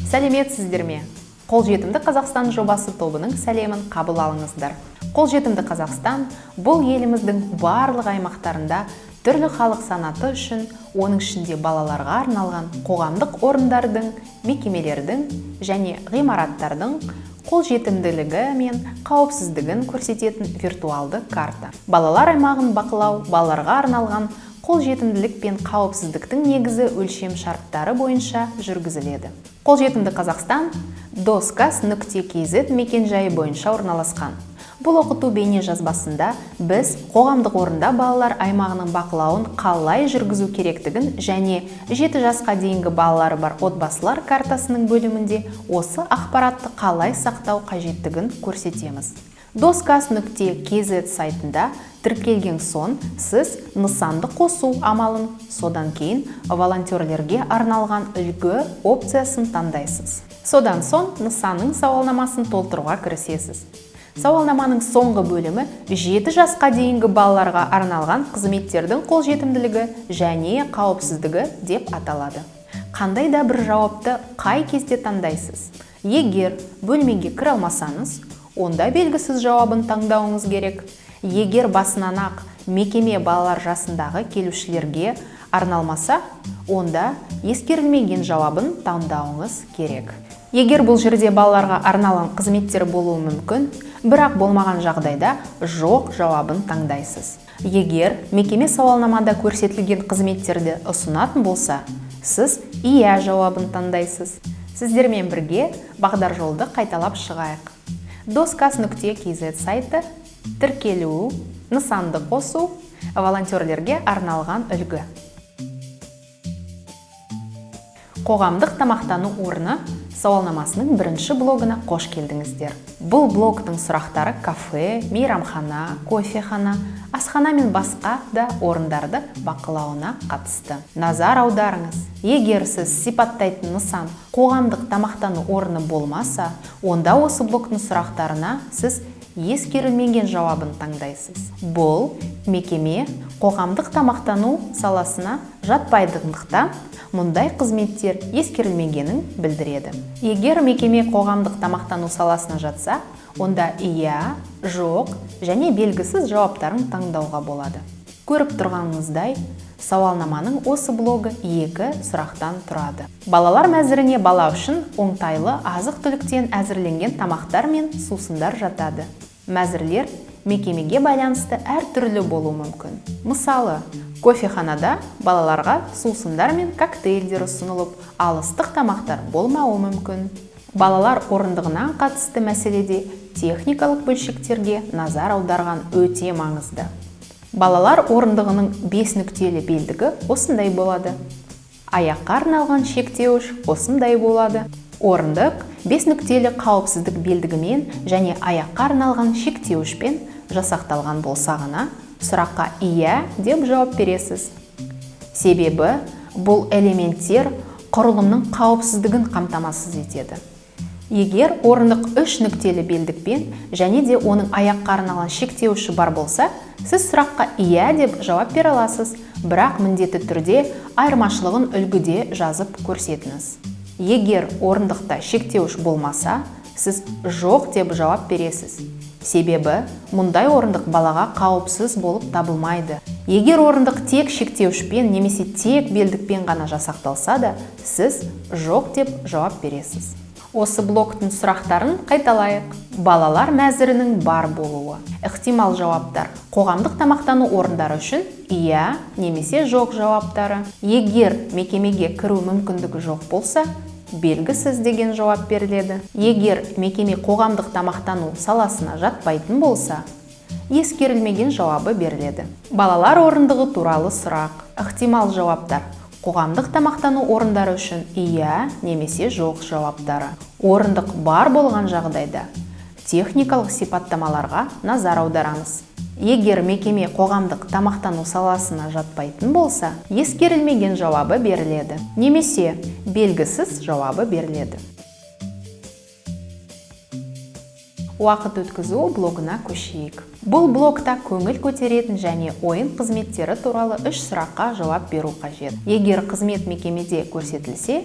Сәлеметсіздер ме? Қолжетімді Қазақстан жобасы тобының сәлемін қабыл алыңыздар. Қолжетімді Қазақстан бұл еліміздің барлық аймақтарында түрлі халық санаты үшін, оның ішінде балаларға арналған қоғамдық орындардың, мекемелердің және ғимараттардың қолжетімділігі мен қауіпсіздігін көрсететін виртуалды карта. Балалар аймағын бақылау балаларға арналған қолжетімділік пен қауіпсіздіктің негізі өлшем шарттары бойынша жүргізіледі. Қолжетімді Қазақстан doskas.kz мекенжайы бойынша орналасқан. Бұл оқыту бейне жазбасында біз қоғамдық орында балалар аймағының бақылауын қалай жүргізу керектігін және 7 жасқа дейінгі балалары бар отбасылар картасының бөлімінде осы ақпаратты қалай сақтау қажеттігін көрсетеміз. doskas.kz сайтында тіркелген соң сіз нысанды қосу амалын, содан кейін волонтерлерге арналған үлгі опциясын таңдайсыз. Содан соң нысанның сауалнамасын толтыруға кірісесіз. Сауалнаманың соңғы бөлімі 7 жасқа дейінгі балаларға арналған қызметтердің қолжетімділігі және қауіпсіздігі деп аталады. Қандай да бір жауапты қай кезде таңдайсыз? Егер бөлмеге кіре алмасаңыз, онда белгісіз жауабын таңдауыңыз керек. Егер басынан ақ мекеме балалар жасындағы келушілерге арналмаса, онда ескерілмеген жауабын таңдауыңыз керек. Егер бұл жерде балаларға арналған қызметтер болуы мүмкін, бірақ болмаған жағдайда жоқ жауабын таңдайсыз. Егер мекеме сауалнамада көрсетілген қызметтерді ұсынатын болса, сіз иә жауабын таңдайсыз. Сіздермен бірге бағдар жолды қайталап шығайық. doskas.kz сайты, тіркелу, нысанды қосу, волонтерлерге арналған үлгі. Қоғамдық тамақтану орны сауалнамасының бірінші блогына қош келдіңіздер. Бұл блогтың сұрақтары кафе, мейрамхана, кофехана, асхана мен басқа да орындарды бақылауына қатысты. Назар аударыңыз. Егер сіз сипаттайтын нысан қоғамдық тамақтану орны болмаса, онда осы блогтың сұрақтарына сіз ескерілмеген жауабын таңдайсыз. Бұл мекеме қоғамдық тамақтану саласына жатпайтындықтан мұндай қызметтер ескерілмегенін білдіреді. Егер мекеме қоғамдық тамақтану саласына жатса, онда иә, жоқ және белгісіз жауаптарын таңдауға болады. Көріп тұрғаныңыздай, сауалнаманың осы блогы 2 сұрақтан тұрады. Балалар мәзіріне бала үшін оңтайлы азық-түліктен әзірленген тамақтар мен сусындар жатады. Мәзірлер мекемеге байланысты әр түрлі болуы мүмкін. Мысалы, кофеханада балаларға сусындар мен коктейльдер ұсынылып, ал ыстық тамақтар болмауы мүмкін. Балалар орындығына қатысты мәселеде техникалық бөлшектерге назар аударған өте маңызды. Балалар орындығының 5 нүктелі белдігі осындай болады. Аяққа арналған шектеуіш осындай болады. Орындық 5 нүктелі қауіпсіздік белдігімен және аяққа арналған шектеуішпен жасақталған болса ғана сұраққа иә деп жауап бересіз. Себебі бұл элементтер құрылымның қауіпсіздігін қамтамасыз етеді. Егер орындық 3 нүктелі белдікпен және де оның аяққа арналған шектеуіші бар болса, сіз сұраққа иә деп жауап бере аласыз, бірақ міндетті түрде айырмашылығын үлгіде жазып көрсетіңіз. Егер орындықта шектеуіш болмаса, сіз жоқ деп жауап бересіз. Себебі мұндай орындық балаға қауіпсіз болып табылмайды. Егер орындық тек шектеуішпен немесе тек белдікпен ғана жасақталса да, сіз жоқ деп жауап бересіз. Осы блоктың сұрақтарын қайталайық. Балалар мәзірінің бар болуы. Ықтимал жауаптар. Қоғамдық тамақтану орындары үшін иә немесе жоқ жауаптары. Егер мекемеге кіру мүмкіндігі жоқ болса, белгісіз деген жауап беріледі. Егер мекеме қоғамдық тамақтану саласына жатпайтын болса, ескерілмеген жауабы беріледі. Балалар орындығы туралы сұрақ. Ықтимал жауаптар. Қоғамдық тамақтану орындары үшін иә немесе жоқ жауаптары. Орындық бар болған жағдайда техникалық сипаттамаларға назар аударыңыз. Егер мекеме қоғамдық тамақтану саласына жатпайтын болса, ескерілмеген жауабы беріледі, немесе белгісіз жауабы беріледі. Уақыт өткізу блогына көшейік. Бұл блокта көңіл көтеретін және ойын қызметтері туралы 3 сұраққа жауап беру қажет. Егер қызмет мекемеде көрсетілсе,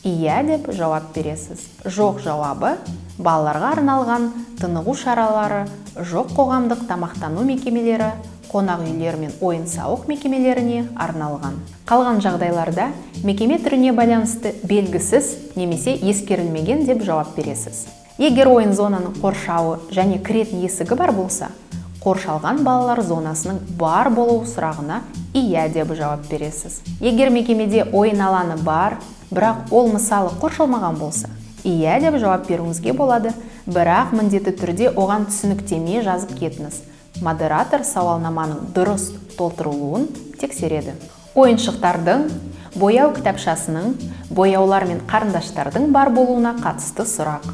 иә деп жауап бересіз. Жоқ жауабы балаларға арналған тынығу шаралары, жоқ қоғамдық тамақтану мекемелері, қонақ үйлер мен ойын-сауық мекемелеріне арналған. Қалған жағдайларда мекеме түріне байланысты белгісіз немесе ескерілмеген деп жауап бересіз. Егер ойын зонаның қоршауы және кіретін есігі бар болса, қоршалған балалар зонасының бар болуы сұрағына иә деп жауап бересіз. Егер мекемеде ойын алаңы бар, бірақ ол мысалы қоршалмаған болса, иә деп жауап беруіңізге болады, бірақ міндетті түрде оған түсініктеме жазып кетіңіз. Модератор сауалнаманың дұрыс толтырылуын тексереді. Ойыншықтардың, бояу кітапшасының, бояулар мен қарындаштардың бар болуына қатысты сұрақ.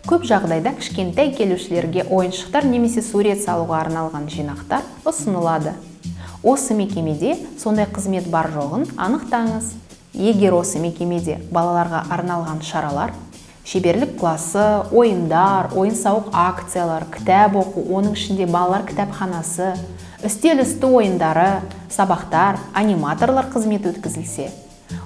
Көп жағдайда кішкентай келушілерге ойыншықтар немесе сурет салуға арналған жинақтар ұсынылады. Осы мекемеде сондай қызмет бар жоғын анықтаңыз. Егер осы мекемеде балаларға арналған шаралар, шеберлік класы, ойындар, ойын-сауық акциялар, кітап оқу, оның ішінде балалар кітапханасы, үстел үсті ойындары, сабақтар, аниматорлар қызмет өткізілсе,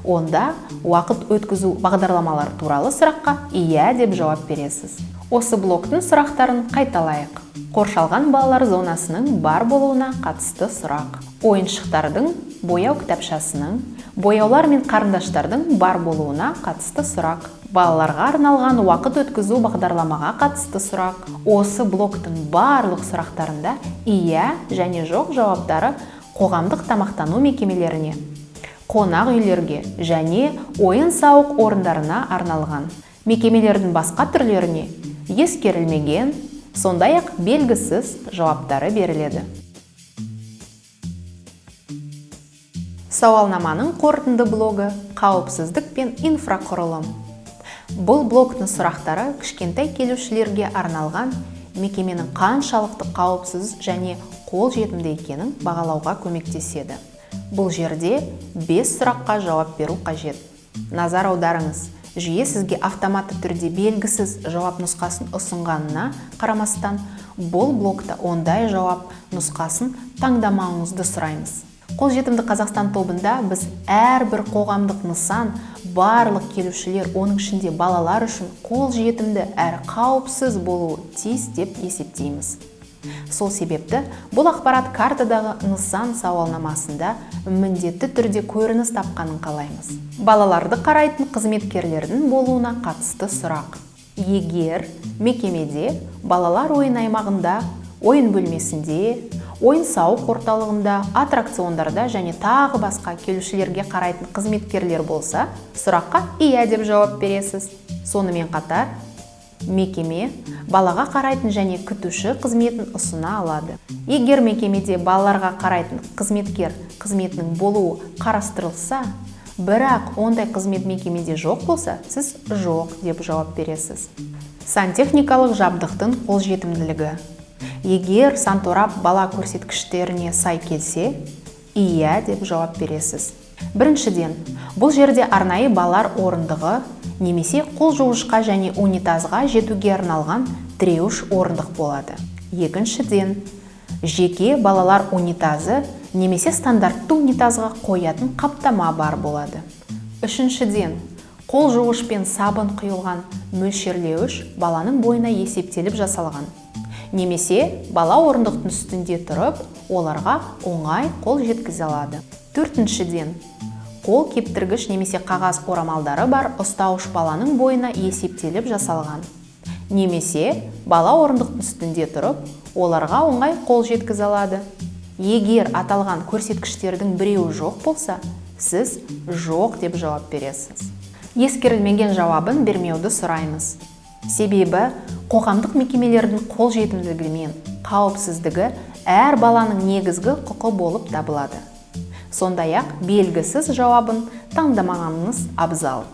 онда уақыт өткізу бағдарламалар туралы сұраққа иә деп жауап бересіз. Осы блоктың сұрақтарын қайталайық. Қоршалған балалар зонасының бар болуына қатысты сұрақ. Ойыншықтардың, бояу кітапшасының, бояулар мен қарындаштардың бар болуына қатысты сұрақ. Балаларға арналған уақыт өткізу бағдарламаға қатысты сұрақ. Осы блоктың барлық сұрақтарында иә және жоқ жауаптары қоғамдық тамақтану мекемелеріне, қонақ үйлерге және ойын-сауық орындарына арналған. Мекемелердің басқа түрлеріне ескерілмеген, сондай-ақ белгісіз жауаптары беріледі. Сауалнаманың қорытынды блогы қауіпсіздік пен инфрақұрылым. Бұл блоктың сұрақтары кішкентай келушілерге арналған, мекеменің қаншалықты қауіпсіз және қолжетімді екенін бағалауға көмектеседі. Бұл жерде 5 сұраққа жауап беру қажет. Назар аударыңыз, жүйе сізге автоматты түрде белгісіз жауап нұсқасын ұсынғанына қарамастан, бұл блокта ондай жауап нұсқасын таңдамауыңызды сұраймыз. Қолжетімді Қазақстан тобында біз әрбір қоғамдық нысан, барлық келушілер, оның ішінде балалар үшін қолжетімді әрі қауіпсіз болуы тиіс деп есептейміз. Сол себепті бұл ақпарат картадағы нысан сауалнамасында міндетті түрде көрініс тапқанын қалаймыз. Балаларды қарайтын қызметкерлердің болуына қатысты сұрақ. Егер мекемеде балалар ойын аймағында, ойын бөлмесінде, ойын-сауық орталығында, аттракциондарда және тағы басқа келушілерге қарайтын қызметкерлер болса, сұраққа иә деп жауап бересіз. Сонымен қатар, мекеме балаға қарайтын және күтуші қызметін ұсына алады. Егер мекемеде балаларға қарайтын қызметкер қызметінің болуы қарастырылса, бірақ ондай қызмет мекемеде жоқ болса, сіз жоқ деп жауап бересіз. Сантехникалық жабдықтың қолжетімділігі. Егер санторап бала көрсеткіштеріне сай келсе, иә деп жауап бересіз. Біріншіден, бұл жерде арнайы балалар орындығы немесе қол жуғышқа және унитазға жетуге арналған тіреуіш орындық болады. Екіншіден, жеке балалар унитазы немесе стандартты унитазға қоятын қаптама бар болады. Үшіншіден, қол жуғыш пен сабын құйылған мөлшерлеуіш баланың бойына есептеліп жасалған. Немесе бала орындықтың үстінде тұрып, оларға оңай қол жеткізе алады. Төртіншіден, қол кептіргіш немесе қағаз орамалдары бар ұстауыш баланың бойына есептеліп жасалған. Немесе бала орындықтың үстінде тұрып, оларға оңай қол жеткізе алады. Егер аталған көрсеткіштердің біреуі жоқ болса, сіз жоқ деп жауап бересіз. Ескерілмеген жауабын бермеуді сұраймыз. Себебі, қоғамдық мекемелердің қолжетімділігі мен қауіпсіздігі әр баланың негізгі құқы болып табылады. Сондай-ақ белгісіз жауабын таңдамағаныңыз абзал.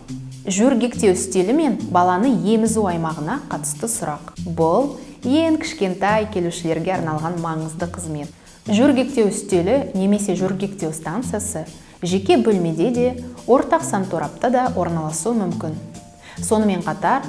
Жөргектеу үстелі мен баланы емізу аймағына қатысты сұрақ. Бұл ең кішкентай келушілерге арналған маңызды қызмет. Жөргектеу үстелі немесе жөргектеу станциясы жеке бөлмеде де, ортақ санторапта да орналасуы мүмкін. Сонымен қатар,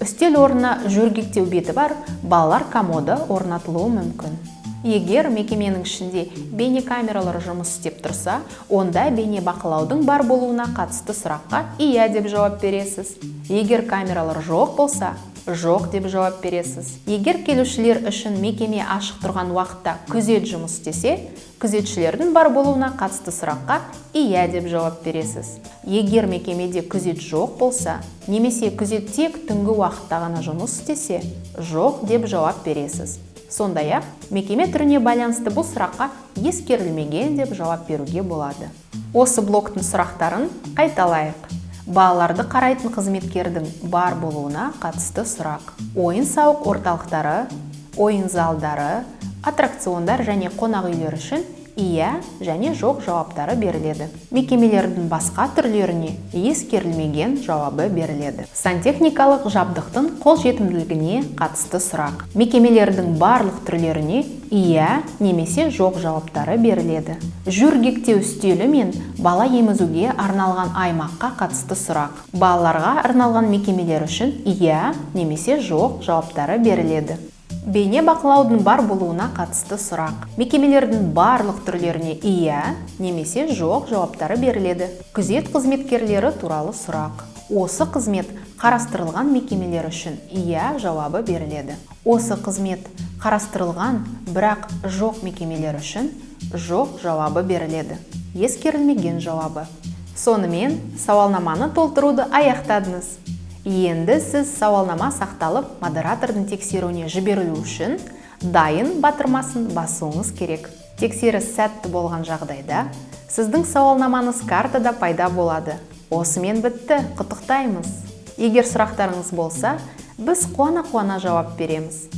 үстел орнына жөргектеу беті бар балалар комоды орнатылуы мүмкін. Егер мекеменің ішінде бейнекамералар жұмыс істеп тұрса, онда бейнебақылаудың бар болуына қатысты сұраққа «Иә» деп жауап бересіз. Егер камералар жоқ болса, «Жоқ» деп жауап бересіз. Егер келушілер үшін мекеме ашық тұрған уақытта күзет жұмыс істесе, күзетшілердің бар болуына қатысты сұраққа «Иә» деп жауап бересіз. Егер мекемеде күзет жоқ болса, немесе күзет тек түнгі уақытта ғана жұмыс істесе, «Жоқ» деп жауап бересіз. Сондай-ақ, мекеме түріне байланысты бұл сұраққа ескерілмеген деп жауап беруге болады. Осы блоктың сұрақтарын қайталайық. Балаларды қарайтын қызметкердің бар болуына қатысты сұрақ. Ойын-сауық орталықтары, ойын залдары, аттракциондар және қонақ үйлер үшін «Иә» және «Жоқ» жауаптары беріледі. Мекемелердің басқа түрлеріне ескерілмеген жауабы беріледі. Сантехникалық жабдықтың қолжетімділігіне қатысты сұрақ. Мекемелердің барлық түрлеріне «Иә» немесе «Жоқ» жауаптары беріледі. Жөргектеу үстелі мен бала емізуге арналған аймаққа қатысты сұрақ. Балаларға арналған мекемелер үшін «Иә» немесе «Жоқ» жауаптары беріледі. Бейне бақылаудың бар болуына қатысты сұрақ. Мекемелердің барлық түрлеріне «Иә» немесе «Жоқ» жауаптары беріледі. Күзет қызметкерлері туралы сұрақ. Осы қызмет қарастырылған мекемелер үшін «Иә» жауабы беріледі. Осы қызмет қарастырылған, бірақ жоқ мекемелер үшін «Жоқ» жауабы беріледі. Ескерілмеген жауабы. Сонымен сауалнаманы толтыруды аяқтадыңыз. Енді сіз сауалнама сақталып, модератордың тексеруіне жіберілу үшін дайын батырмасын басуыңыз керек. Тексеріс сәтті болған жағдайда, сіздің сауалнамаңыз картада пайда болады. Осымен бітті, құттықтаймыз. Егер сұрақтарыңыз болса, біз қуана-қуана жауап береміз.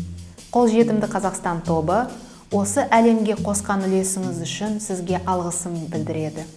Қолжетімді Қазақстан тобы осы әлемге қосқан үлесіңіз үшін сізге алғысын білдіреді.